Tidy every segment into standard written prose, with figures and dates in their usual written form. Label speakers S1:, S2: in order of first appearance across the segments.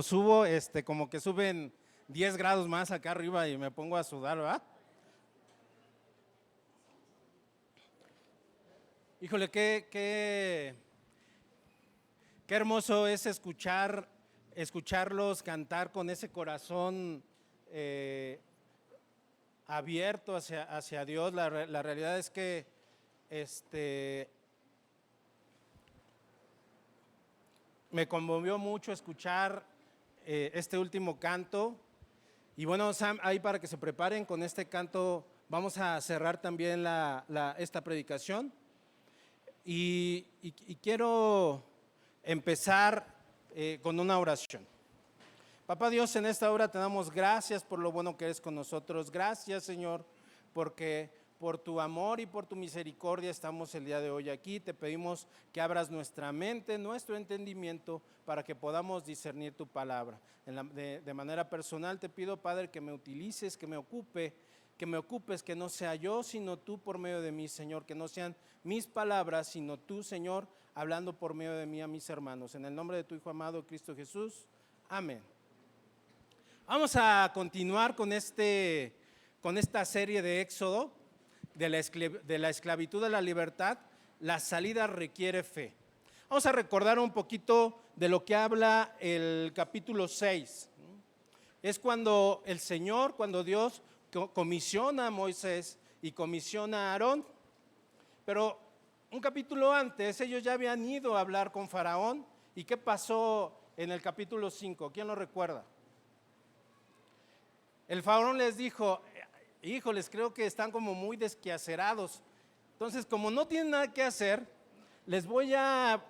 S1: subo, como que suben 10 grados más acá arriba y me pongo a sudar, ¿verdad? Híjole, qué hermoso es escucharlos cantar con ese corazón abierto hacia Dios. La realidad es que me conmovió mucho escuchar este último canto. Y bueno, Sam, ahí para que se preparen con este canto, vamos a cerrar también esta predicación. Y quiero empezar con una oración. Papá Dios, en esta hora te damos gracias por lo bueno que eres con nosotros. Gracias, Señor, porque por tu amor y por tu misericordia estamos el día de hoy aquí. Te pedimos que abras nuestra mente, nuestro entendimiento, para que podamos discernir tu palabra. De manera personal te pido, Padre, que me utilices, que me ocupes, que no sea yo, sino tú por medio de mí, Señor, que no sean mis palabras, sino tú, Señor, hablando por medio de mí a mis hermanos. En el nombre de tu Hijo amado, Cristo Jesús. Amén. Vamos a continuar con esta serie de Éxodo, de la esclavitud a la libertad. La salida requiere fe. Vamos a recordar un poquito de lo que habla el capítulo 6. Es cuando Dios comisiona a Moisés y comisiona a Aarón, pero un capítulo antes ellos ya habían ido a hablar con Faraón. ¿Y qué pasó en el capítulo 5? ¿Quién lo recuerda? El Faraón les dijo: híjoles, creo que están como muy desquacerados. Entonces, como no tienen nada que hacer, les voy a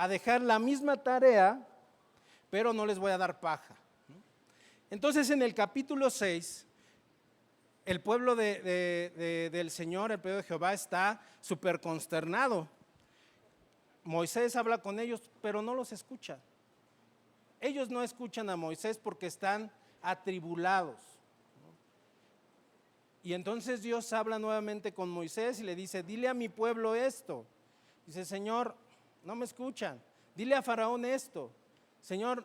S1: dejar la misma tarea, pero no les voy a dar paja. Entonces, en el capítulo 6, el pueblo del Señor, el pueblo de Jehová, está súper consternado. Moisés habla con ellos, pero no los escucha. Ellos no escuchan a Moisés porque están atribulados. Y entonces Dios habla nuevamente con Moisés y le dice: dile a mi pueblo esto. Dice: Señor, no me escuchan. Dile a Faraón esto. Señor,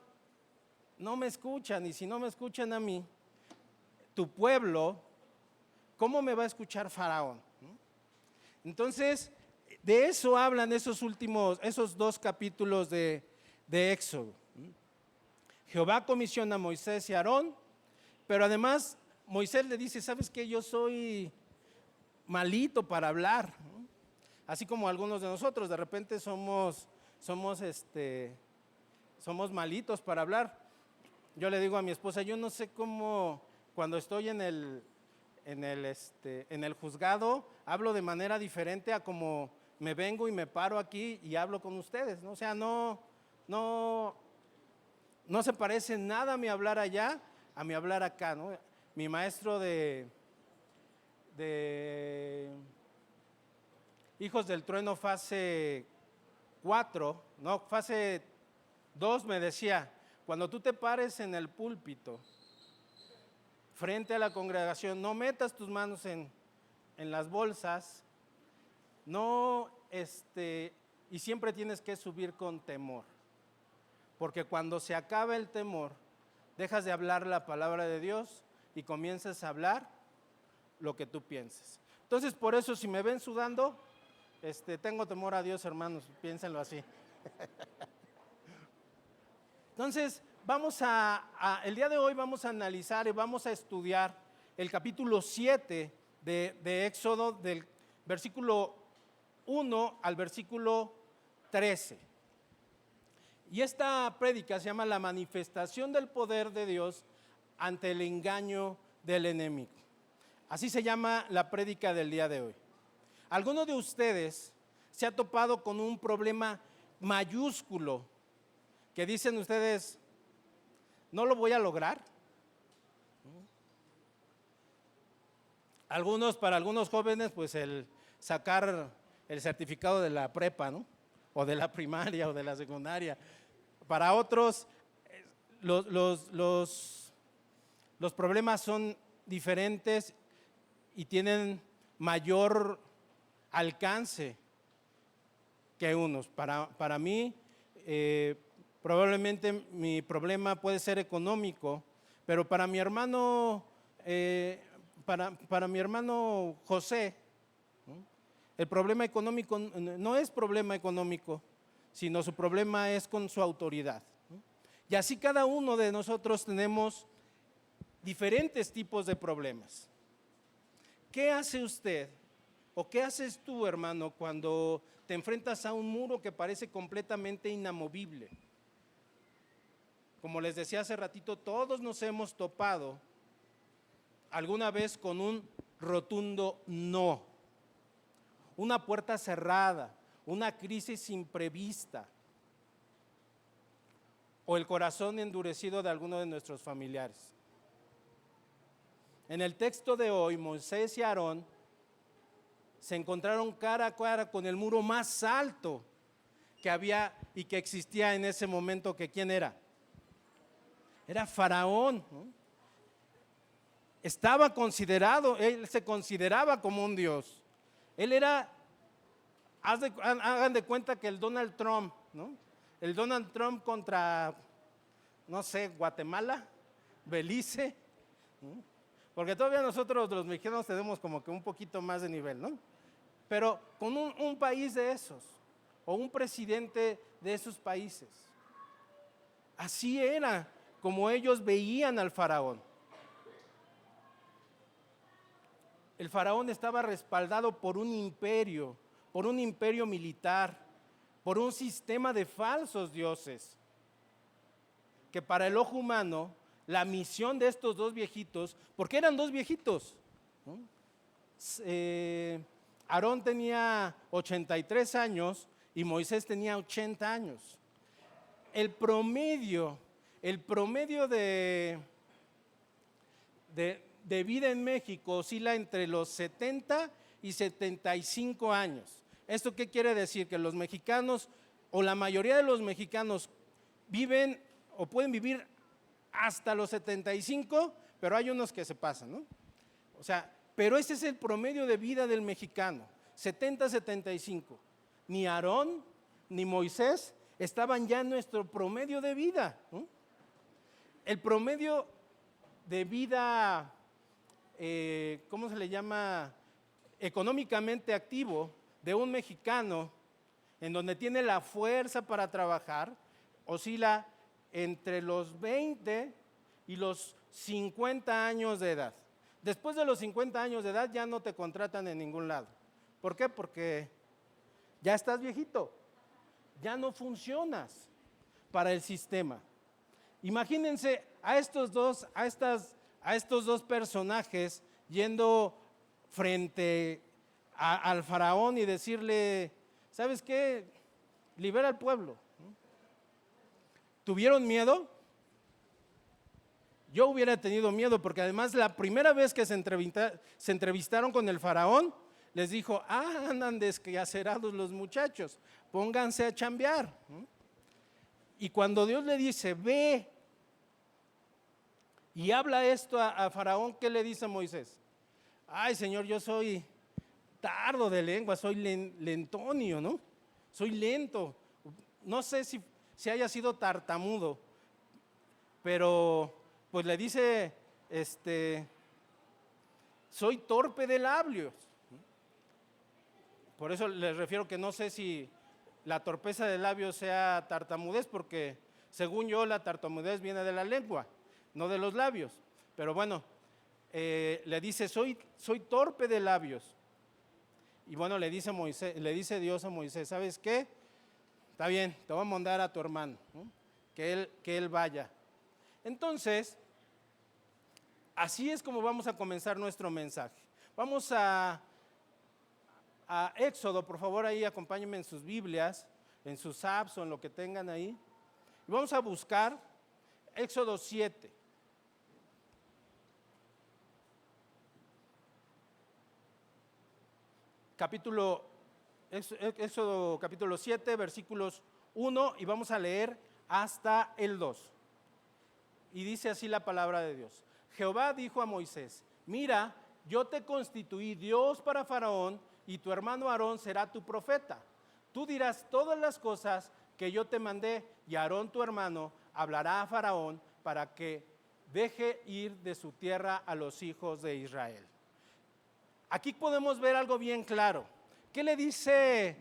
S1: no me escuchan, y si no me escuchan a mí, tu pueblo, ¿cómo me va a escuchar Faraón? Entonces, de eso hablan esos 2 capítulos de Éxodo. Jehová comisiona a Moisés y a Aarón, pero además Moisés le dice: ¿sabes qué? Yo soy malito para hablar, así como algunos de nosotros, de repente somos malitos para hablar. Yo le digo a mi esposa: yo no sé cómo cuando estoy en el juzgado hablo de manera diferente a como me vengo y me paro aquí y hablo con ustedes, ¿no? O sea, no se parece nada a mi hablar allá a mi hablar acá, ¿no? Mi maestro de Hijos del Trueno fase 2 me decía: cuando tú te pares en el púlpito frente a la congregación, no metas tus manos en las bolsas, y siempre tienes que subir con temor, porque cuando se acaba el temor, dejas de hablar la palabra de Dios y comienzas a hablar lo que tú pienses. Entonces, por eso, si me ven sudando, tengo temor a Dios, hermanos, piénsenlo así. Entonces, el día de hoy vamos a analizar y vamos a estudiar el capítulo 7 de Éxodo, del versículo 1 al versículo 13. Y esta prédica se llama La manifestación del poder de Dios ante el engaño del enemigo. Así se llama la prédica del día de hoy. ¿Alguno de ustedes se ha topado con un problema mayúsculo que dicen ustedes: no lo voy a lograr? Para algunos jóvenes, pues el sacar el certificado de la prepa, ¿no? O de la primaria o de la secundaria. Para otros, los problemas son diferentes y tienen mayor alcance que unos. Para mí, probablemente mi problema puede ser económico, pero para mi hermano, para mi hermano José, ¿no? El problema económico no es problema económico, sino su problema es con su autoridad, ¿no? Y así cada uno de nosotros tenemos diferentes tipos de problemas. ¿Qué hace usted o qué haces tú, hermano, cuando te enfrentas a un muro que parece completamente inamovible? Como les decía hace ratito, todos nos hemos topado alguna vez con un rotundo no, una puerta cerrada, una crisis imprevista o el corazón endurecido de alguno de nuestros familiares. En el texto de hoy, Moisés y Aarón se encontraron cara a cara con el muro más alto que había y que existía en ese momento, que ¿quién era? Era Faraón, ¿no? Estaba considerado, él se consideraba como un dios. Él era, hagan de cuenta que el Donald Trump, ¿no? El Donald Trump contra, no sé, Guatemala, Belice, ¿no? Porque todavía nosotros los mexicanos tenemos como que un poquito más de nivel, ¿no? Pero con un país de esos, o un presidente de esos países. Así era como ellos veían al faraón. El faraón estaba respaldado por un imperio militar, por un sistema de falsos dioses, que para el ojo humano, la misión de estos dos viejitos, porque eran dos viejitos, ¿no? Aarón tenía 83 años y Moisés tenía 80 años. El promedio de vida en México oscila entre los 70 y 75 años. ¿Esto qué quiere decir? Que los mexicanos, o la mayoría de los mexicanos, viven o pueden vivir hasta los 75, pero hay unos que se pasan, ¿no? O sea, pero ese es el promedio de vida del mexicano, 70-75. Ni Aarón ni Moisés estaban ya en nuestro promedio de vida, ¿no? El promedio de vida, ¿cómo se le llama? Económicamente activo de un mexicano, en donde tiene la fuerza para trabajar, oscila entre los 20 y los 50 años de edad. Después de los 50 años de edad ya no te contratan en ningún lado. ¿Por qué? Porque ya estás viejito, ya no funcionas para el sistema. Imagínense a estos dos personajes yendo frente al faraón y decirle, ¿sabes qué? Libera al pueblo. ¿Tuvieron miedo? Yo hubiera tenido miedo, porque además la primera vez que se entrevistaron con el faraón, les dijo, andan desquacerados los muchachos, pónganse a chambear. Y cuando Dios le dice, ve y habla esto a Faraón, ¿qué le dice a Moisés? Ay, Señor, yo soy tardo de lengua, soy lentonio, ¿no? Soy lento. No sé si haya sido tartamudo, pero pues le dice, soy torpe de labios. Por eso les refiero que no sé si la torpeza de labios sea tartamudez, porque según yo la tartamudez viene de la lengua, no de los labios. Pero bueno, le dice, soy torpe de labios. Y bueno, le dice Dios a Moisés, ¿sabes qué? Está bien, te voy a mandar a tu hermano, ¿no? que él vaya. Entonces, así es como vamos a comenzar nuestro mensaje. Vamos a Éxodo, por favor, ahí acompáñenme en sus Biblias, en sus apps o en lo que tengan ahí. Y vamos a buscar Éxodo 7. Éxodo capítulo 7, versículos 1, y vamos a leer hasta el 2. Y dice así la palabra de Dios. Jehová dijo a Moisés, mira, yo te constituí Dios para Faraón, y tu hermano Aarón será tu profeta. Tú dirás todas las cosas que yo te mandé, y Aarón tu hermano hablará a Faraón para que deje ir de su tierra a los hijos de Israel. Aquí podemos ver algo bien claro. ¿Qué le dice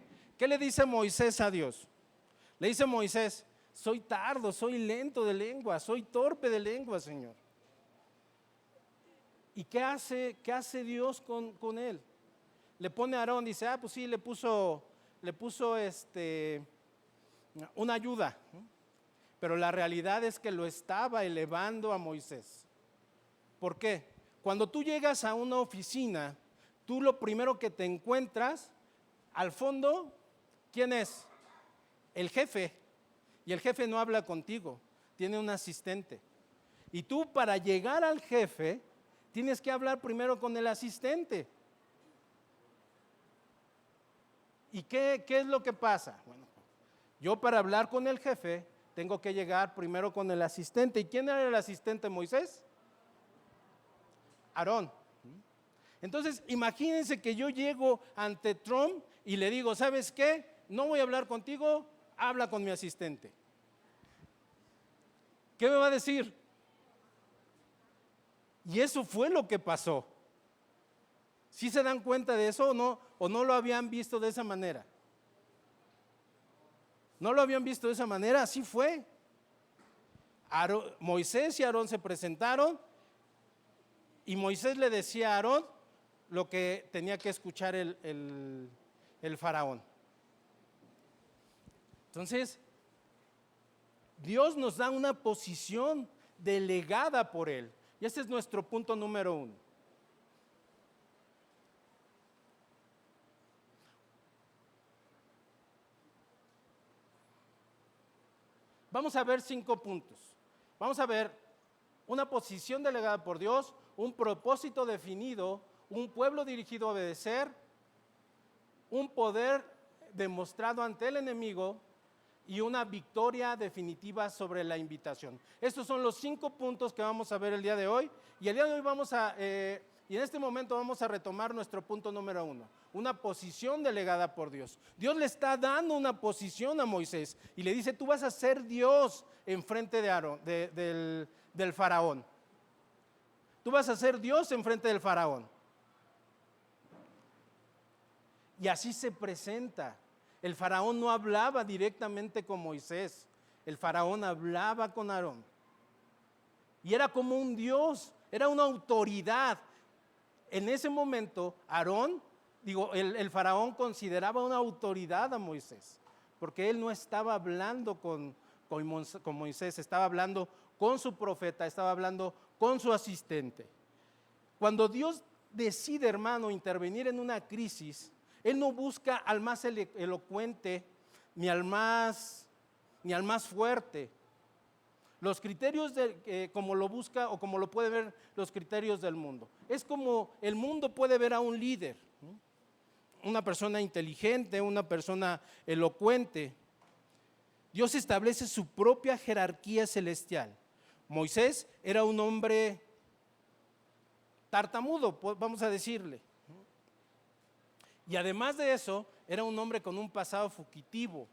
S1: Moisés a Dios? Le dice Moisés: soy tardo, soy lento de lengua, soy torpe de lengua, Señor. ¿Y qué hace Dios con él? Le pone a Aarón, dice, pues sí, le puso una ayuda, pero la realidad es que lo estaba elevando a Moisés. ¿Por qué? Cuando tú llegas a una oficina, tú lo primero que te encuentras, al fondo, ¿quién es? El jefe. Y el jefe no habla contigo, tiene un asistente. Y tú, para llegar al jefe, tienes que hablar primero con el asistente. ¿Y qué es lo que pasa? Bueno, yo, para hablar con el jefe, tengo que llegar primero con el asistente. ¿Y quién era el asistente de Moisés? Aarón. Entonces, imagínense que yo llego ante Trump y le digo, ¿sabes qué? No voy a hablar contigo, habla con mi asistente. ¿Qué me va a decir? Y eso fue lo que pasó. ¿Sí se dan cuenta de eso o no lo habían visto de esa manera? ¿No lo habían visto de esa manera? Así fue. Moisés y Aarón se presentaron y Moisés le decía a Aarón lo que tenía que escuchar el faraón. Entonces, Dios nos da una posición delegada por Él. Y ese es nuestro punto número 1. Vamos a ver 5 puntos. Vamos a ver una posición delegada por Dios, un propósito definido, un pueblo dirigido a obedecer, un poder demostrado ante el enemigo y una victoria definitiva sobre la invitación. Estos son los 5 puntos que vamos a ver el día de hoy. Y el día de hoy y en este momento vamos a retomar nuestro punto número 1, una posición delegada por Dios. Dios le está dando una posición a Moisés y le dice, tú vas a ser Dios en frente de Aarón, del faraón. Tú vas a ser Dios en frente del faraón. Y así se presenta. El faraón no hablaba directamente con Moisés, el faraón hablaba con Aarón. Y era como un Dios, era una autoridad. En ese momento, el faraón consideraba una autoridad a Moisés, porque él no estaba hablando con Moisés, estaba hablando con su profeta, estaba hablando con su asistente. Cuando Dios decide, hermano, intervenir en una crisis, Él no busca al más elocuente ni al más fuerte. Los criterios como lo busca o como lo puede ver los criterios del mundo. Es como el mundo puede ver a un líder, ¿no? Una persona inteligente, una persona elocuente. Dios establece su propia jerarquía celestial. Moisés era un hombre tartamudo, vamos a decirle. Y además de eso, era un hombre con un pasado fugitivo.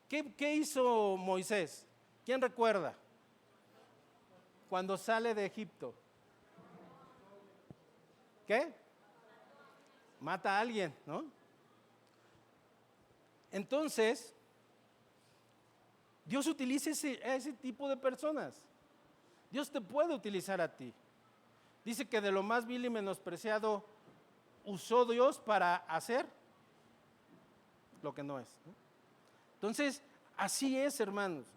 S1: ¿Qué hizo Moisés? ¿Quién recuerda? Cuando sale de Egipto. ¿Qué? Mata a alguien, ¿no? Entonces, Dios utiliza ese tipo de personas. Dios te puede utilizar a ti. Dice que de lo más vil y menospreciado usó Dios para hacer lo que no es, ¿no? Entonces, así es, hermanos.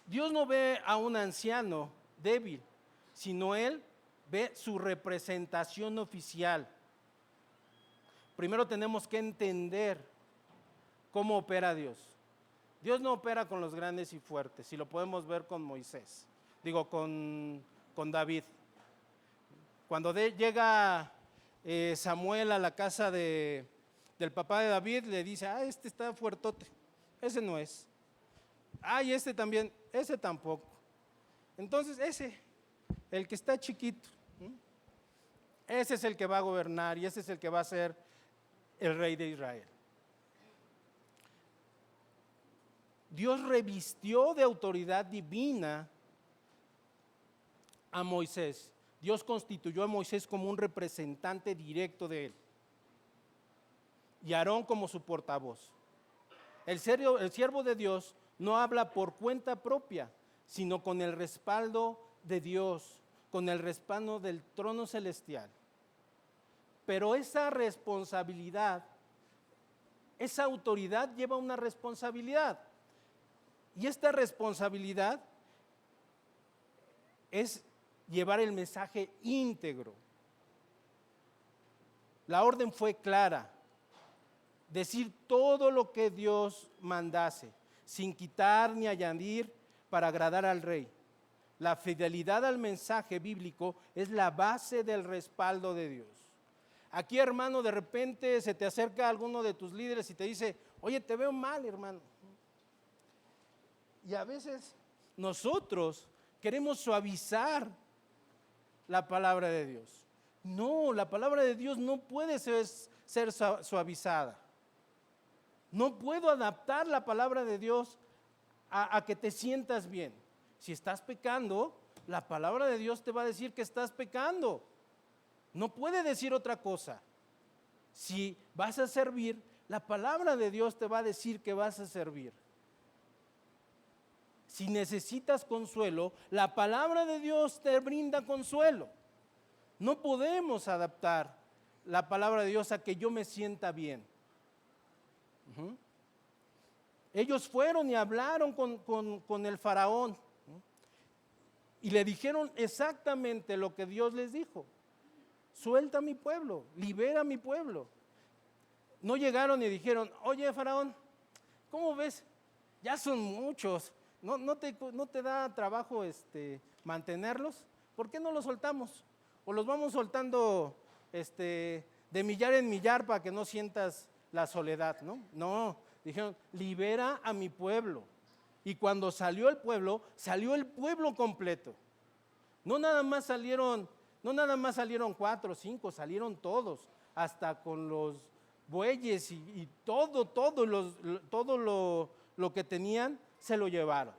S1: Dios no ve a un anciano débil, sino Él ve su representación oficial. Primero tenemos que entender cómo opera Dios. Dios no opera con los grandes y fuertes, y lo podemos ver con Moisés, con David. Cuando llega Samuel a la casa del papá de David, le dice, este está fuertote, ese no es. Y este también, ese tampoco. Entonces el que está chiquito, ese es el que va a gobernar y ese es el que va a ser el rey de Israel. Dios revistió de autoridad divina a Moisés. Dios constituyó a Moisés como un representante directo de él y Aarón como su portavoz. El siervo de Dios no habla por cuenta propia, sino con el respaldo de Dios, con el respaldo del trono celestial. Pero esa responsabilidad, esa autoridad lleva una responsabilidad. Y esta responsabilidad es llevar el mensaje íntegro. La orden fue clara: decir todo lo que Dios mandase, sin quitar ni añadir para agradar al rey. La fidelidad al mensaje bíblico es la base del respaldo de Dios. Aquí, hermano, de repente se te acerca alguno de tus líderes y te dice: oye, te veo mal, hermano. Y a veces nosotros queremos suavizar la palabra de Dios. No, la palabra de Dios no puede ser suavizada. No puedo adaptar la palabra de Dios a que te sientas bien. Si estás pecando, la palabra de Dios te va a decir que estás pecando. No puede decir otra cosa. Si vas a servir, la palabra de Dios te va a decir que vas a servir. Si necesitas consuelo, la palabra de Dios te brinda consuelo. No podemos adaptar la palabra de Dios a que yo me sienta bien. Ellos fueron y hablaron con el faraón y le dijeron exactamente lo que Dios les dijo: suelta a mi pueblo, libera a mi pueblo. No llegaron y dijeron: oye, faraón, ¿cómo ves? Ya son muchos, ¿no te da trabajo mantenerlos? ¿Por qué no los soltamos? O los vamos soltando de millar en millar para que no sientas la soledad, ¿no? No, dijeron: libera a mi pueblo. Y cuando salió el pueblo completo. No nada más salieron 4 o 5, salieron todos, hasta con los bueyes y todo lo que tenían se lo llevaron.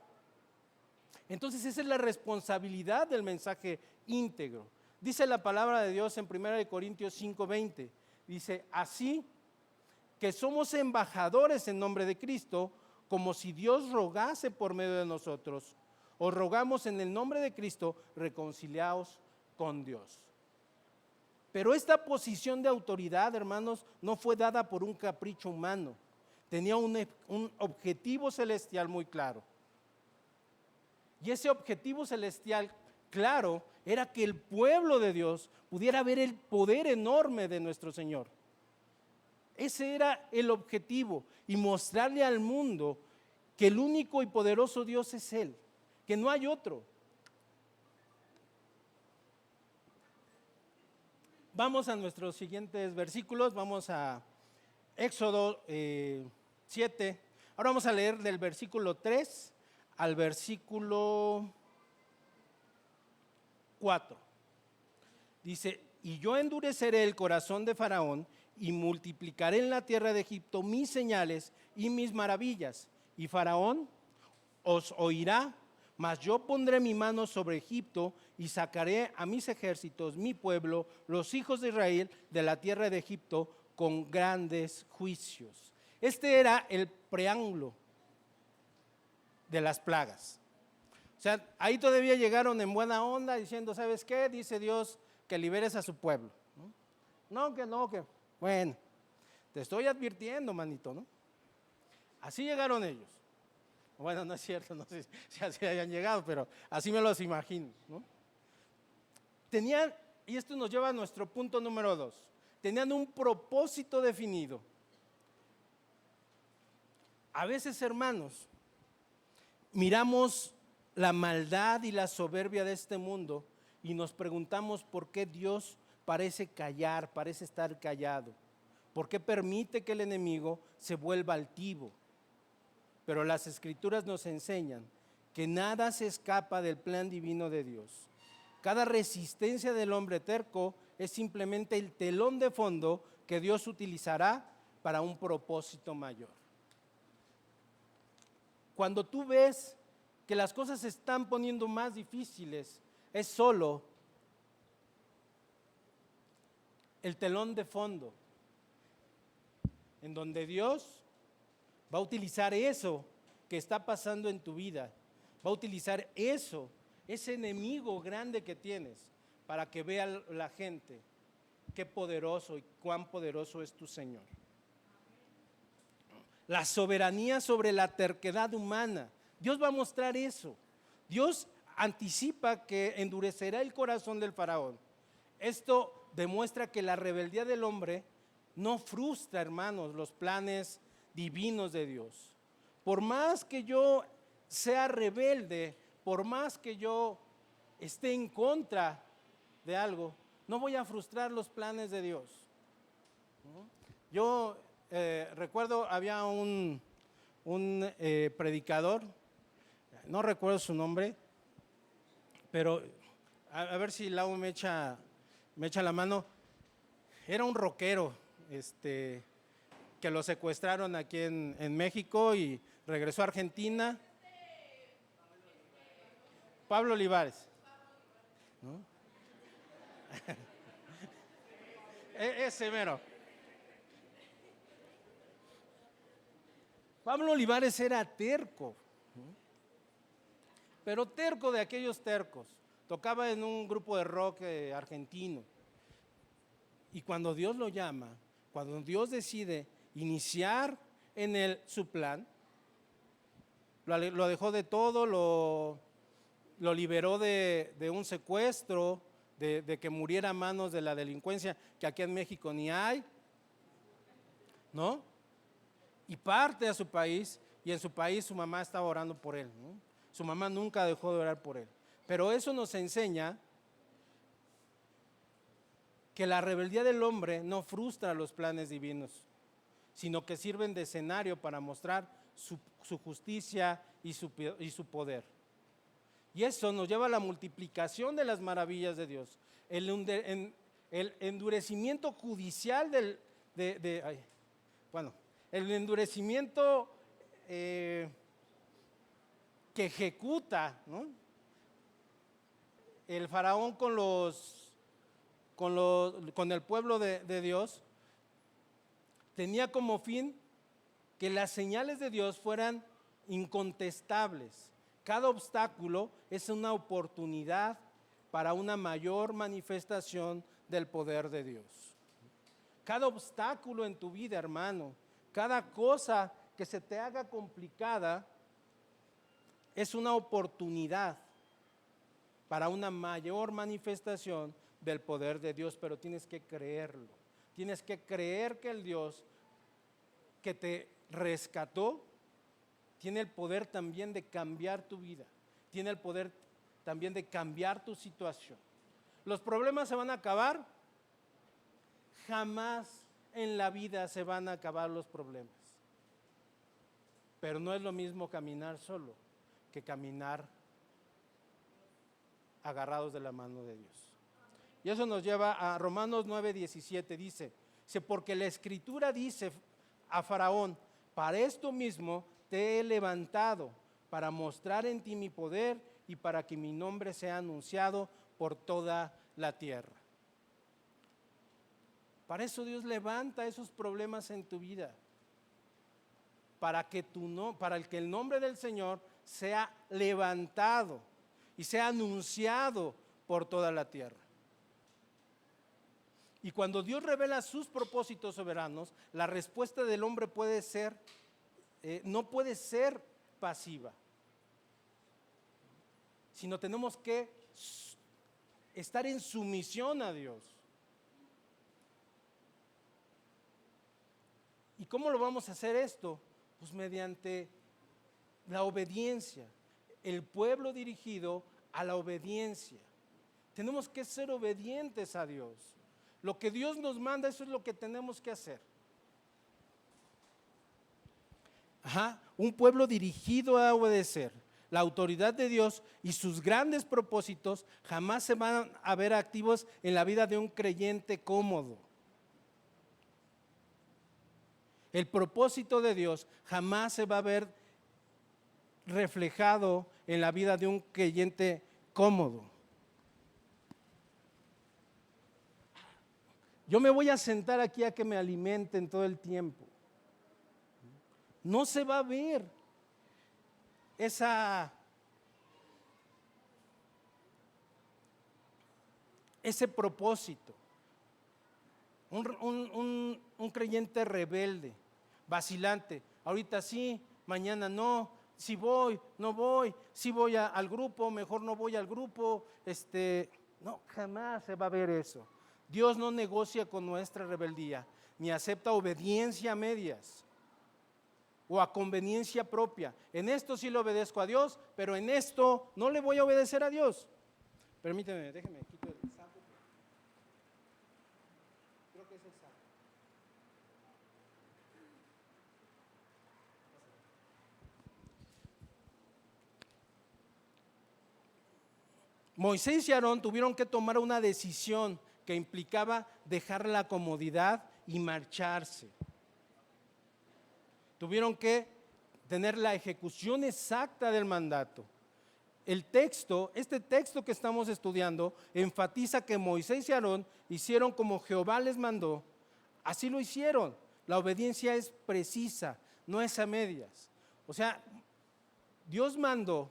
S1: Entonces esa es la responsabilidad del mensaje íntegro. Dice la palabra de Dios en 1 Corintios 5:20, dice: así que somos embajadores en nombre de Cristo, como si Dios rogase por medio de nosotros. Os rogamos en el nombre de Cristo, reconciliaos con Dios. Pero esta posición de autoridad, hermanos, no fue dada por un capricho humano. Tenía un objetivo celestial muy claro. Y ese objetivo celestial claro era que el pueblo de Dios pudiera ver el poder enorme de nuestro Señor. Ese era el objetivo, y mostrarle al mundo que el único y poderoso Dios es Él, que no hay otro. Vamos a nuestros siguientes versículos, vamos a Éxodo 7. Ahora vamos a leer del versículo 3 al versículo 4. Dice: y yo endureceré el corazón de Faraón y multiplicaré en la tierra de Egipto mis señales y mis maravillas. Y Faraón os oirá, mas yo pondré mi mano sobre Egipto y sacaré a mis ejércitos, mi pueblo, los hijos de Israel, de la tierra de Egipto con grandes juicios. Este era el preámbulo de las plagas. O sea, ahí todavía llegaron en buena onda diciendo: ¿sabes qué? Dice Dios que liberes a su pueblo. No, que bueno, te estoy advirtiendo, manito, ¿no? Así llegaron ellos. Bueno, no es cierto, no sé si así hayan llegado, pero así me los imagino, ¿no? Tenían, y esto nos lleva a nuestro punto número 2, tenían un propósito definido. A veces, hermanos, miramos la maldad y la soberbia de este mundo y nos preguntamos por qué Dios parece callar, parece estar callado. ¿Por qué permite que el enemigo se vuelva altivo? Pero las Escrituras nos enseñan que nada se escapa del plan divino de Dios. Cada resistencia del hombre terco es simplemente el telón de fondo que Dios utilizará para un propósito mayor. Cuando tú ves que las cosas se están poniendo más difíciles, es solo el telón de fondo en donde Dios va a utilizar eso que está pasando en tu vida, va a utilizar eso, ese enemigo grande que tienes, para que vea la gente qué poderoso y cuán poderoso es tu Señor. La soberanía sobre la terquedad humana. Dios va a mostrar eso. Dios anticipa que endurecerá el corazón del faraón. Esto demuestra que la rebeldía del hombre no frustra, hermanos, los planes divinos de Dios. Por más que yo sea rebelde, por más que yo esté en contra de algo, no voy a frustrar los planes de Dios. Yo recuerdo, había un predicador, no recuerdo su nombre, pero a ver si Lau me echa la mano. Era un rockero, que lo secuestraron aquí en México y regresó a Argentina. Pablo Olivares, ¿no? Ese mero. Pablo Olivares era terco, ¿no? Pero terco de aquellos tercos. Tocaba en un grupo de rock argentino. Y cuando Dios lo llama, cuando Dios decide iniciar en él su plan, lo dejó de todo, lo liberó de un secuestro, de que muriera a manos de la delincuencia, que aquí en México ni hay, ¿no? Y parte a su país, y en su país su mamá estaba orando por él, ¿no? Su mamá nunca dejó de orar por él. Pero eso nos enseña que la rebeldía del hombre no frustra los planes divinos, sino que sirven de escenario para mostrar su justicia y su poder. Y eso nos lleva a la multiplicación de las maravillas de Dios. El endurecimiento judicial el endurecimiento que ejecuta, ¿no?, el faraón con el pueblo de Dios, tenía como fin que las señales de Dios fueran incontestables. Cada obstáculo es una oportunidad para una mayor manifestación del poder de Dios. Cada obstáculo en tu vida, hermano, cada cosa que se te haga complicada, es una oportunidad para una mayor manifestación del poder de Dios, pero tienes que creerlo. Tienes que creer que el Dios que te rescató tiene el poder también de cambiar tu vida, tiene el poder también de cambiar tu situación. ¿Los problemas se van a acabar? Jamás en la vida se van a acabar los problemas. Pero no es lo mismo caminar solo que caminar agarrados de la mano de Dios. Y eso nos lleva a Romanos 9:17, dice, porque la Escritura dice a Faraón, para esto mismo te he levantado, para mostrar en ti mi poder y para que mi nombre sea anunciado por toda la tierra. Para eso Dios levanta esos problemas en tu vida, para que el nombre del Señor sea levantado y sea anunciado por toda la tierra. Y cuando Dios revela sus propósitos soberanos, la respuesta del hombre no puede ser pasiva, sino tenemos que estar en sumisión a Dios. ¿Y cómo lo vamos a hacer esto? Pues mediante la obediencia, el pueblo dirigido a la obediencia. Tenemos que ser obedientes a Dios. Lo que Dios nos manda, eso es lo que tenemos que hacer. Un pueblo dirigido a obedecer. La autoridad de Dios y sus grandes propósitos jamás se van a ver activos en la vida de un creyente cómodo. El propósito de Dios jamás se va a ver reflejado en la vida de un creyente cómodo. Yo me voy a sentar aquí a que me alimenten todo el tiempo. No se va a ver ese propósito. Un creyente rebelde, vacilante. Ahorita sí, mañana no. Si voy, no voy. Si voy al grupo, mejor no voy al grupo. No, jamás se va a ver eso. Dios no negocia con nuestra rebeldía, ni acepta obediencia a medias o a conveniencia propia. En esto sí le obedezco a Dios, pero en esto no le voy a obedecer a Dios. Permíteme, déjeme quito el saco. Creo que es el saco. Moisés y Aarón tuvieron que tomar una decisión que implicaba dejar la comodidad y marcharse. Tuvieron que tener la ejecución exacta del mandato. Este texto que estamos estudiando enfatiza que Moisés y Aarón hicieron como Jehová les mandó. Así lo hicieron. La obediencia es precisa, no es a medias. O sea, Dios mandó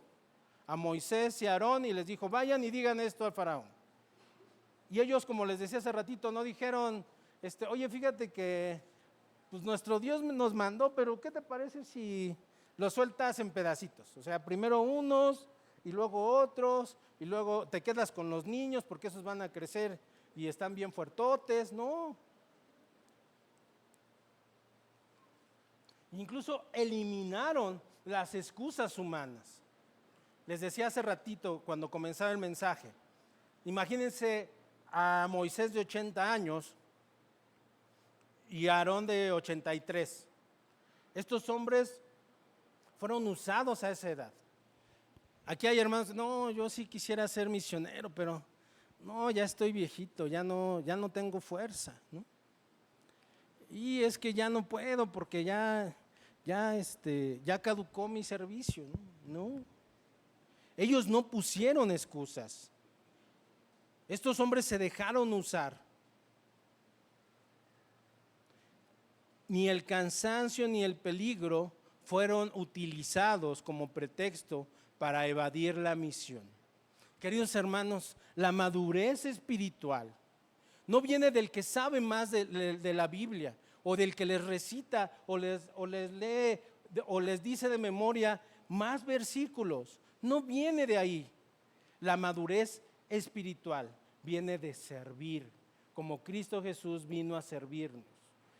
S1: a Moisés y a Aarón y les dijo, vayan y digan esto al faraón. Y ellos, como les decía hace ratito, no dijeron, oye, fíjate que pues nuestro Dios nos mandó, pero ¿qué te parece si los sueltas en pedacitos? O sea, primero unos y luego otros, y luego te quedas con los niños porque esos van a crecer y están bien fuertotes. No. Incluso eliminaron las excusas humanas. Les decía hace ratito cuando comenzaba el mensaje, imagínense a Moisés de 80 años y a Aarón de 83. Estos hombres fueron usados a esa edad. Aquí hay hermanos, no, yo sí quisiera ser misionero, pero no, ya estoy viejito, ya no tengo fuerza, ¿no? Y es que ya no puedo porque ya caducó mi servicio, ¿no? No. Ellos no pusieron excusas. Estos hombres se dejaron usar. Ni el cansancio ni el peligro fueron utilizados como pretexto para evadir la misión. Queridos hermanos, la madurez espiritual no viene del que sabe más de la Biblia o del que les recita o les lee o les dice de memoria más versículos. No viene de ahí. La madurez espiritual viene de servir, como Cristo Jesús vino a servirnos.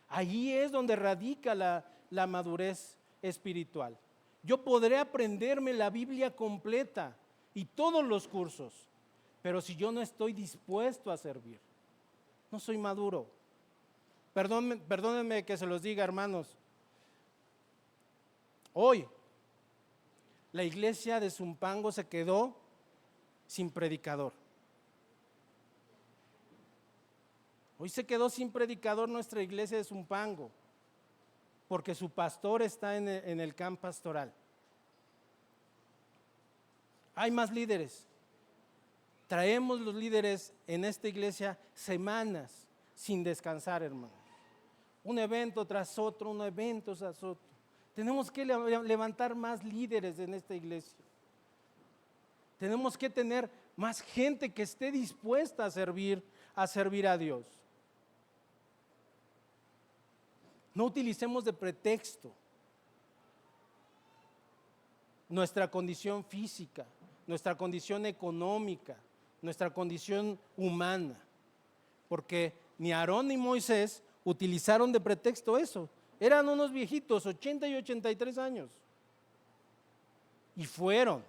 S1: Allí es donde radica la madurez espiritual. Yo podré aprenderme la Biblia completa y todos los cursos, pero si yo no estoy dispuesto a servir, no soy maduro. Perdónenme que se los diga, hermanos. Hoy la iglesia de Zumpango se quedó sin predicador. Hoy se quedó sin predicador nuestra iglesia de Zumpango, porque su pastor está en el campo pastoral. Hay más líderes. Traemos los líderes en esta iglesia semanas sin descansar, hermano. Un evento tras otro, un evento tras otro. Tenemos que levantar más líderes en esta iglesia. Tenemos que tener más gente que esté dispuesta a servir a Dios. No utilicemos de pretexto nuestra condición física, nuestra condición económica, nuestra condición humana, porque ni Aarón ni Moisés utilizaron de pretexto eso. Eran unos viejitos, 80 y 83 años, y fueron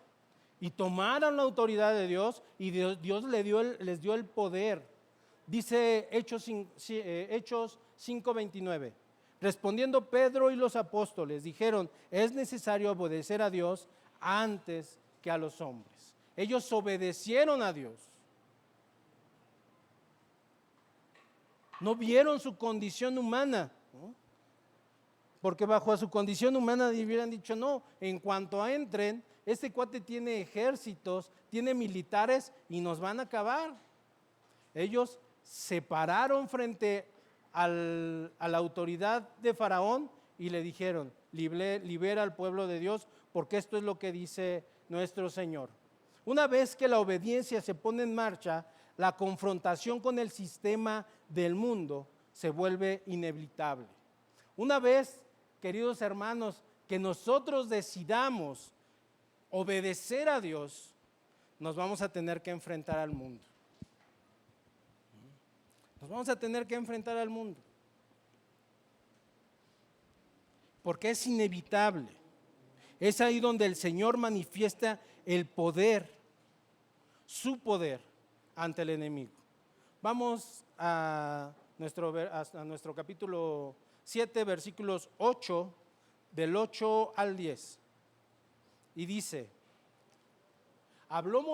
S1: y tomaron la autoridad de Dios y Dios les dio el poder. Dice Hechos 5:29. Respondiendo Pedro y los apóstoles dijeron, es necesario obedecer a Dios antes que a los hombres. Ellos obedecieron a Dios. No vieron su condición humana, ¿no? porque bajo a su condición humana hubieran dicho, no, en cuanto entren, este cuate tiene ejércitos, tiene militares y nos van a acabar. Ellos se pararon frente a la autoridad de Faraón y le dijeron, libera al pueblo de Dios, porque esto es lo que dice nuestro Señor. Una vez que la obediencia se pone en marcha, la confrontación con el sistema del mundo se vuelve inevitable. Una vez, queridos hermanos, que nosotros decidamos obedecer a Dios, nos vamos a tener que enfrentar al mundo. Nos vamos a tener que enfrentar al mundo. Porque es inevitable. Es ahí donde el Señor manifiesta el poder, su poder ante el enemigo. Vamos a nuestro capítulo 7, versículos 8, del 8 al 10. Y dice, habló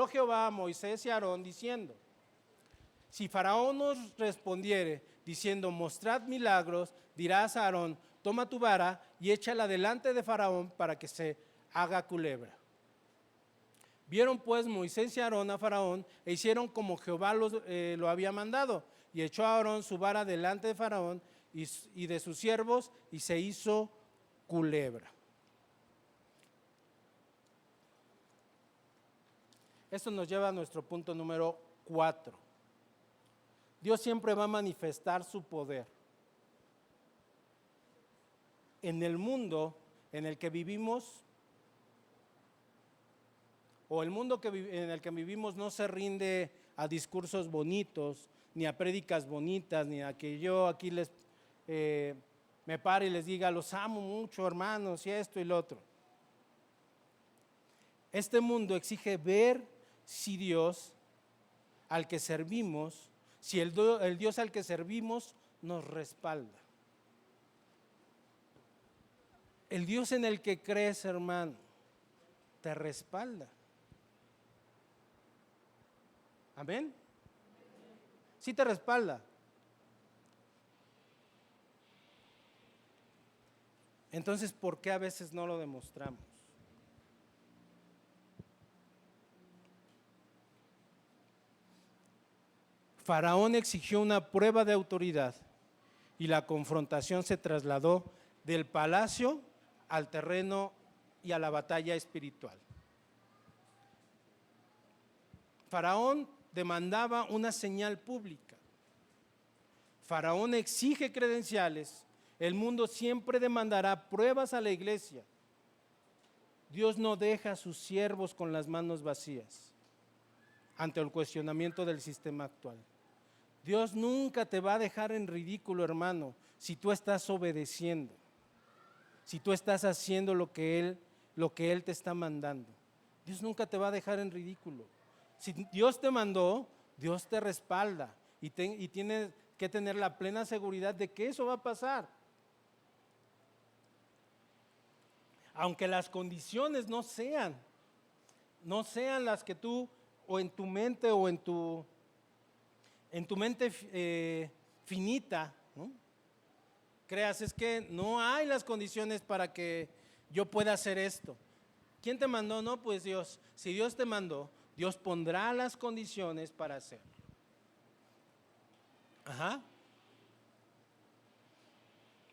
S1: Jehová a Moisés y a Aarón diciendo, si Faraón nos respondiere diciendo, mostrad milagros, dirás a Aarón, toma tu vara y échala delante de Faraón para que se haga culebra. Vieron pues Moisés y Aarón a Faraón e hicieron como Jehová lo había mandado, y echó a Aarón su vara delante de Faraón y de sus siervos, y se hizo culebra. Esto nos lleva a nuestro punto número 4. Dios siempre va a manifestar su poder. En el mundo en el que vivimos, o el mundo en el que vivimos no se rinde a discursos bonitos, ni a prédicas bonitas, ni a que yo aquí me pare y les diga, los amo mucho, hermanos, y esto y lo otro. Este mundo exige ver si Dios al que servimos, si el Dios al que servimos nos respalda. El Dios en el que crees, hermano, te respalda. ¿Amén? Sí te respalda. Entonces, ¿por qué a veces no lo demostramos? Faraón exigió una prueba de autoridad y la confrontación se trasladó del palacio al terreno y a la batalla espiritual. Faraón demandaba una señal pública. Faraón exige credenciales. El mundo siempre demandará pruebas a la iglesia. Dios no deja a sus siervos con las manos vacías ante el cuestionamiento del sistema actual. Dios nunca te va a dejar en ridículo, hermano, si tú estás obedeciendo, si tú estás haciendo lo que Él te está mandando. Dios nunca te va a dejar en ridículo. Si Dios te mandó, Dios te respalda y tienes que tener la plena seguridad de que eso va a pasar. Aunque las condiciones no sean las que tú, o en tu mente, o en tu mente finita, ¿no? Creas, es que no hay las condiciones para que yo pueda hacer esto. ¿Quién te mandó? No, pues Dios. Si Dios te mandó, Dios pondrá las condiciones para hacerlo. Ajá.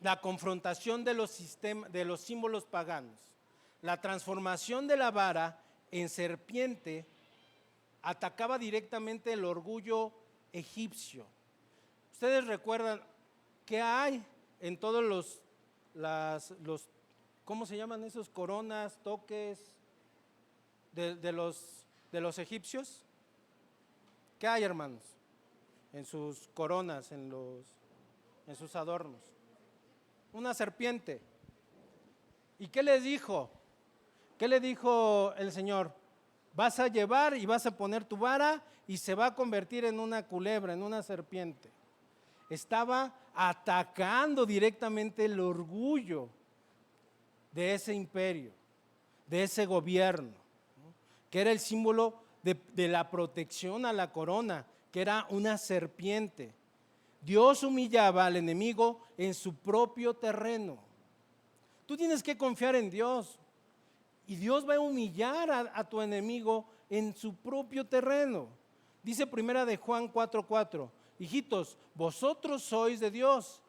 S1: La confrontación de los símbolos paganos, la transformación de la vara en serpiente atacaba directamente el orgullo egipcio. Ustedes recuerdan que hay en todos los ¿cómo se llaman esos? Coronas, toques de los egipcios. ¿Qué hay, hermanos? En sus coronas, en sus adornos. Una serpiente. ¿Y qué les dijo? ¿Qué le dijo el Señor? Vas a llevar y vas a poner tu vara y se va a convertir en una culebra, en una serpiente. Estaba atacando directamente el orgullo de ese imperio, de ese gobierno, ¿no? Que era el símbolo de la protección a la corona, que era una serpiente. Dios humillaba al enemigo en su propio terreno. Tú tienes que confiar en Dios y Dios va a humillar a tu enemigo en su propio terreno. Dice primera de Juan 4:4, hijitos, vosotros sois de Dios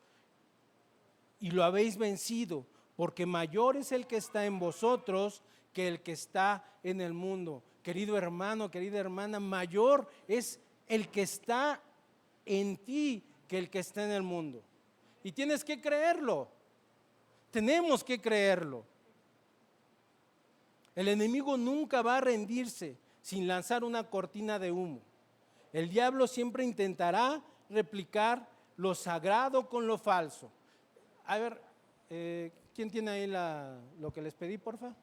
S1: y lo habéis vencido, porque mayor es el que está en vosotros que el que está en el mundo. Querido hermano, querida hermana, mayor es el que está en ti que el que está en el mundo. Y tienes que creerlo. Tenemos que creerlo. El enemigo nunca va a rendirse sin lanzar una cortina de humo. El diablo siempre intentará replicar lo sagrado con lo falso. A ver, ¿quién tiene ahí lo que les pedí, porfa?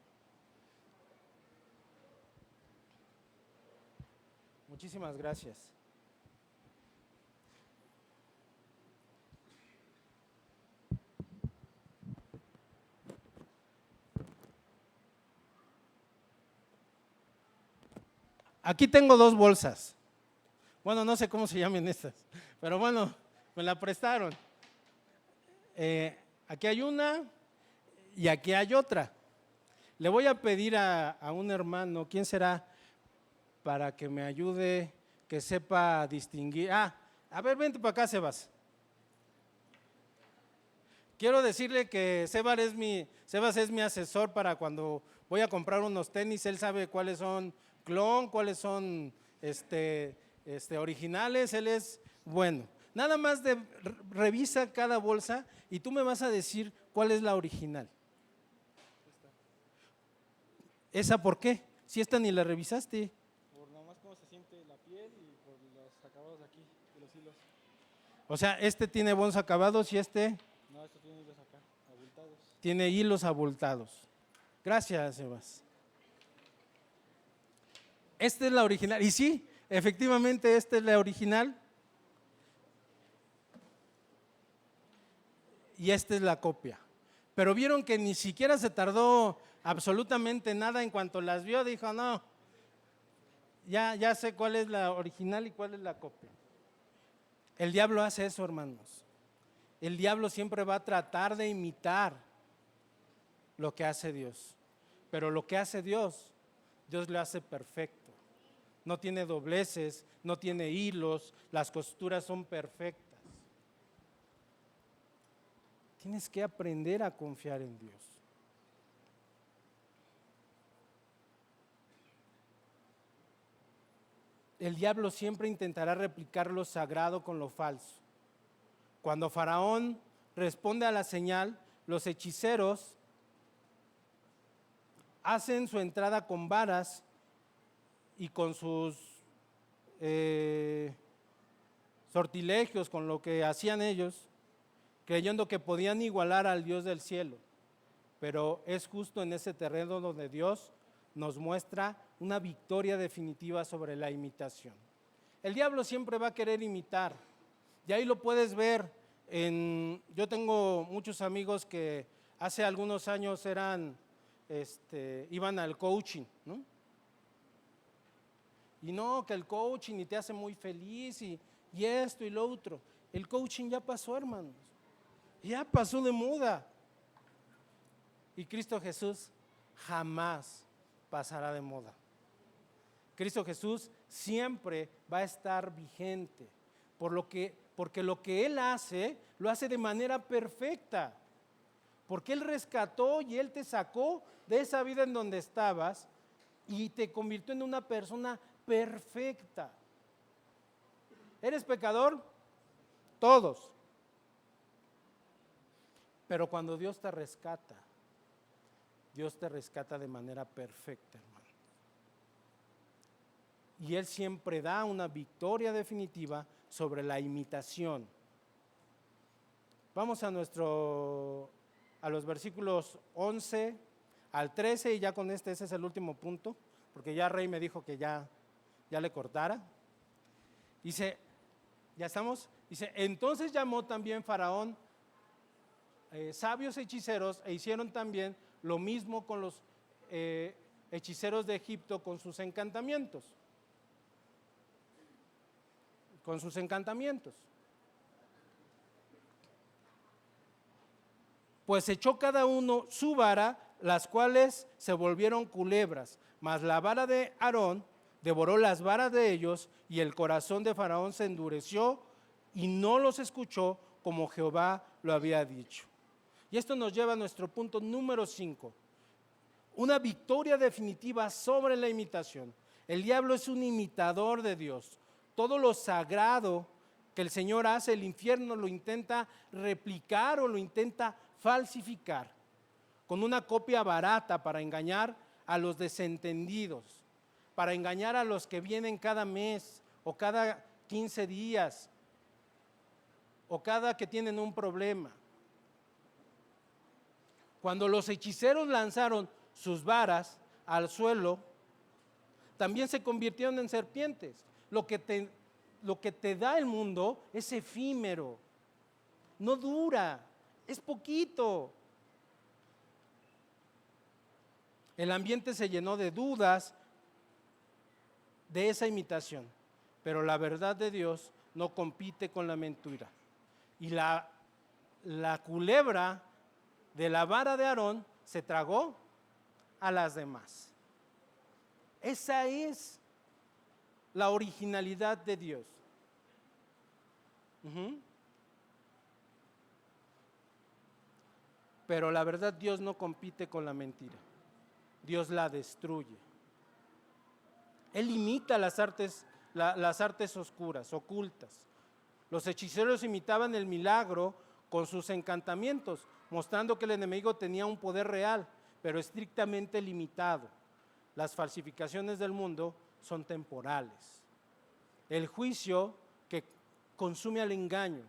S1: Muchísimas gracias. Aquí tengo 2 bolsas. Bueno, no sé cómo se llaman estas, pero bueno, me la prestaron. Aquí hay una y aquí hay otra. Le voy a pedir a un hermano, ¿quién será? Para que me ayude, que sepa distinguir. A ver, vente para acá, Sebas. Quiero decirle que Sebas es mi asesor para cuando voy a comprar unos tenis. Él sabe cuáles son clon, cuáles son originales. Él es bueno. Nada más revisa cada bolsa y tú me vas a decir cuál es la original. ¿Esa por qué? Si esta ni la revisaste.
S2: Por nada más cómo se siente la piel y por los acabados de aquí, de los hilos.
S1: O sea, este tiene buenos acabados y este
S2: No, esto tiene hilos acá, abultados.
S1: tiene hilos abultados. Gracias, Sebas. Esta es la original. Y sí, efectivamente, esta es la original. Y esta es la copia. Pero vieron que ni siquiera se tardó absolutamente nada. En cuanto las vio, dijo, no, ya sé cuál es la original y cuál es la copia. El diablo hace eso, hermanos. El diablo siempre va a tratar de imitar lo que hace Dios. Pero lo que hace Dios, Dios lo hace perfecto. No tiene dobleces, no tiene hilos, las costuras son perfectas. Tienes que aprender a confiar en Dios. El diablo siempre intentará replicar lo sagrado con lo falso. Cuando Faraón responde a la señal, los hechiceros hacen su entrada con varas y con sus sortilegios, con lo que hacían ellos, creyendo que podían igualar al Dios del cielo. Pero es justo en ese terreno donde Dios nos muestra una victoria definitiva sobre la imitación. El diablo siempre va a querer imitar, y ahí lo puedes ver. Yo tengo muchos amigos que hace algunos años iban al coaching, ¿no? Y no, que el coaching y te hace muy feliz y esto y lo otro. El coaching ya pasó, hermanos. Ya pasó de moda. Y Cristo Jesús jamás pasará de moda. Cristo Jesús siempre va a estar vigente, porque lo que Él hace, lo hace de manera perfecta. Porque Él rescató y Él te sacó de esa vida en donde estabas y te convirtió en una persona perfecta. ¿Eres pecador? Todos. Pero cuando Dios te rescata de manera perfecta, hermano. Y Él siempre da una victoria definitiva sobre la imitación. Vamos a los versículos 11 al 13 y ya con ese es el último punto, porque ya Rey me dijo que ya le cortara. Dice, ¿ya estamos? Dice, entonces llamó también Faraón sabios hechiceros e hicieron también lo mismo con los hechiceros de Egipto con sus encantamientos. Pues echó cada uno su vara, las cuales se volvieron culebras, mas la vara de Aarón devoró las varas de ellos, y el corazón de Faraón se endureció y no los escuchó como Jehová lo había dicho. Y esto nos lleva a nuestro punto número 5. Una victoria definitiva sobre la imitación. El diablo es un imitador de Dios. Todo lo sagrado que el Señor hace, el infierno lo intenta replicar o lo intenta falsificar con una copia barata para engañar a los desentendidos, para engañar a los que vienen cada mes o cada 15 días o cada que tienen un problema. Cuando los hechiceros lanzaron sus varas al suelo, también se convirtieron en serpientes. Lo que te da el mundo es efímero, no dura, es poquito. El ambiente se llenó de dudas de esa imitación, pero la verdad de Dios no compite con la mentira. Y la culebra de la vara de Aarón se tragó a las demás. Esa es la originalidad de Dios. Pero la verdad, Dios no compite con la mentira. Dios la destruye. Él imita las artes oscuras, ocultas. Los hechiceros imitaban el milagro con sus encantamientos, mostrando que el enemigo tenía un poder real, pero estrictamente limitado. Las falsificaciones del mundo son temporales. El juicio que consume al engaño.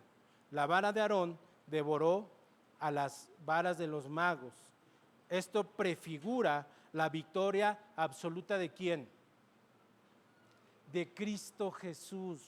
S1: La vara de Aarón devoró a las varas de los magos. Esto prefigura la victoria absoluta ¿de quién? De Cristo Jesús.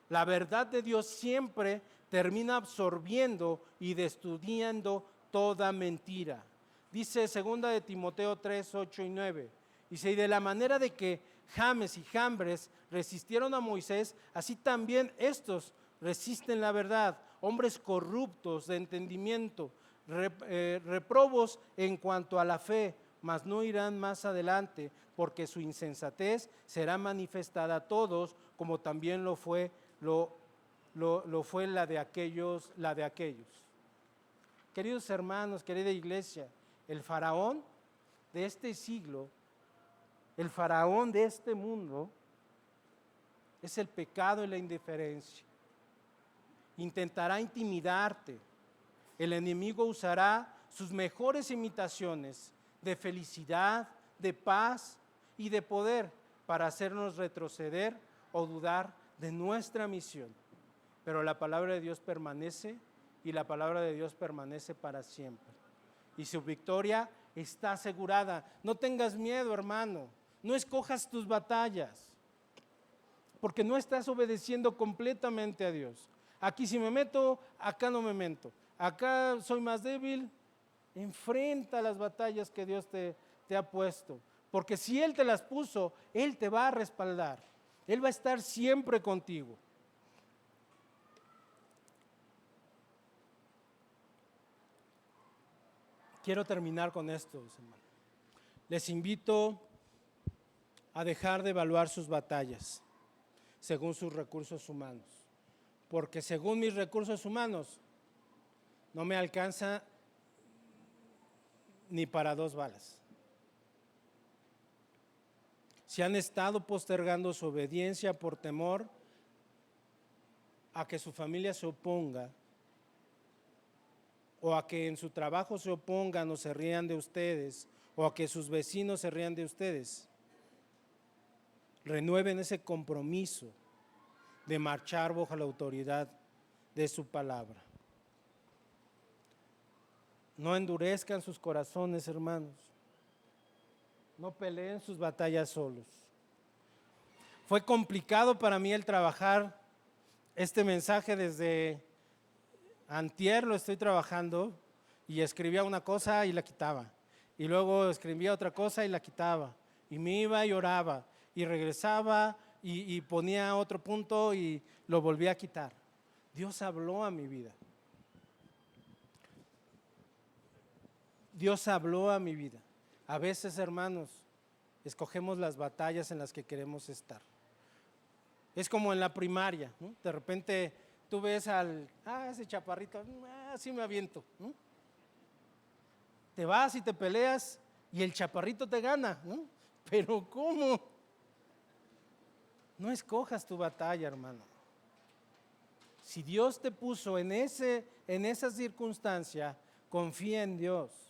S1: La verdad de Dios siempre termina absorbiendo y destruyendo toda mentira. Dice 2 de Timoteo 3, 8 y 9. Dice, y de la manera de que James y Jambres resistieron a Moisés, así también estos resisten la verdad, hombres corruptos de entendimiento, reprobos en cuanto a la fe, mas no irán más adelante, porque su insensatez será manifestada a todos, como también lo fue la de aquellos. Queridos hermanos, querida iglesia, el faraón de este siglo, el faraón de este mundo, es el pecado y la indiferencia. Intentará intimidarte. El enemigo usará sus mejores imitaciones de felicidad, de paz y de poder para hacernos retroceder o dudar de nuestra misión. Pero la palabra de Dios permanece y la palabra de Dios permanece para siempre. Y su victoria está asegurada. No tengas miedo, hermano. No escojas tus batallas, porque no estás obedeciendo completamente a Dios. Aquí sí me meto, acá no me meto. Acá soy más débil. Enfrenta las batallas que Dios te ha puesto, porque si Él te las puso, Él te va a respaldar. Él va a estar siempre contigo. Quiero terminar con esto, hermanos. Les invito a dejar de evaluar sus batallas según sus recursos humanos, porque según mis recursos humanos no me alcanza ni para 2 balas. Si han estado postergando su obediencia por temor a que su familia se oponga, o a que en su trabajo se opongan o se rían de ustedes, o a que sus vecinos se rían de ustedes, renueven ese compromiso de marchar bajo la autoridad de su palabra. No endurezcan sus corazones, hermanos. No peleen sus batallas solos. Fue complicado para mí el trabajar este mensaje desde antier, lo estoy trabajando, y escribía una cosa y la quitaba. Y luego escribía otra cosa y la quitaba. Y me iba y oraba. Y regresaba y ponía otro punto y lo volvía a quitar. Dios habló a mi vida. Dios habló a mi vida. A veces, hermanos, escogemos las batallas en las que queremos estar. Es como en la primaria, ¿no? De repente tú ves ese chaparrito, así me aviento, ¿no? Te vas y te peleas y el chaparrito te gana, ¿no? Pero ¿cómo? No escojas tu batalla, hermano. Si Dios te puso en esa circunstancia, confía en Dios.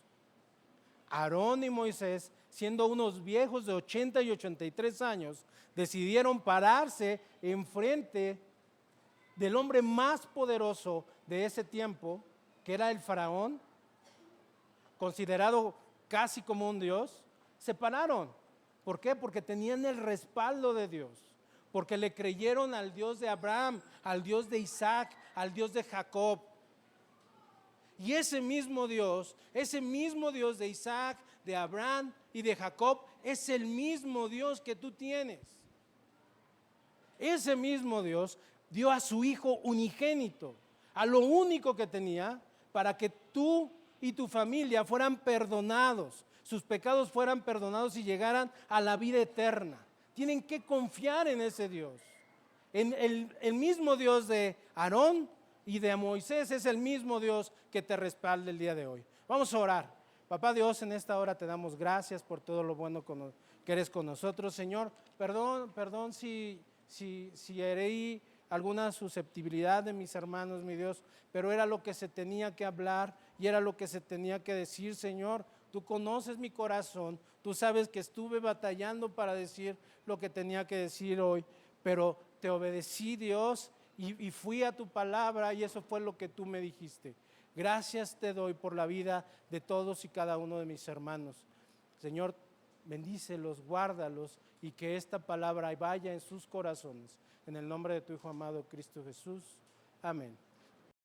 S1: Aarón y Moisés, siendo unos viejos de 80 y 83 años, decidieron pararse enfrente del hombre más poderoso de ese tiempo, que era el faraón, considerado casi como un dios. Se pararon. ¿Por qué? Porque tenían el respaldo de Dios, porque le creyeron al Dios de Abraham, al Dios de Isaac, al Dios de Jacob. Y ese mismo Dios de Isaac, de Abraham y de Jacob, es el mismo Dios que tú tienes. Ese mismo Dios dio a su Hijo unigénito, a lo único que tenía, para que tú y tu familia fueran perdonados, sus pecados fueran perdonados y llegaran a la vida eterna. Tienen que confiar en ese Dios. El mismo Dios de Aarón y de Moisés es el mismo Dios que te respalda el día de hoy. Vamos a orar. Papá Dios, en esta hora te damos gracias por todo lo bueno que eres con nosotros, Señor. Perdón si herí alguna susceptibilidad de mis hermanos, mi Dios, pero era lo que se tenía que hablar y era lo que se tenía que decir, Señor. Tú conoces mi corazón, tú sabes que estuve batallando para decir lo que tenía que decir hoy, pero te obedecí, Dios, y fui a tu palabra y eso fue lo que tú me dijiste. Gracias te doy por la vida de todos y cada uno de mis hermanos. Señor, bendícelos, guárdalos y que esta palabra vaya en sus corazones. En el nombre de tu Hijo amado Cristo Jesús. Amén.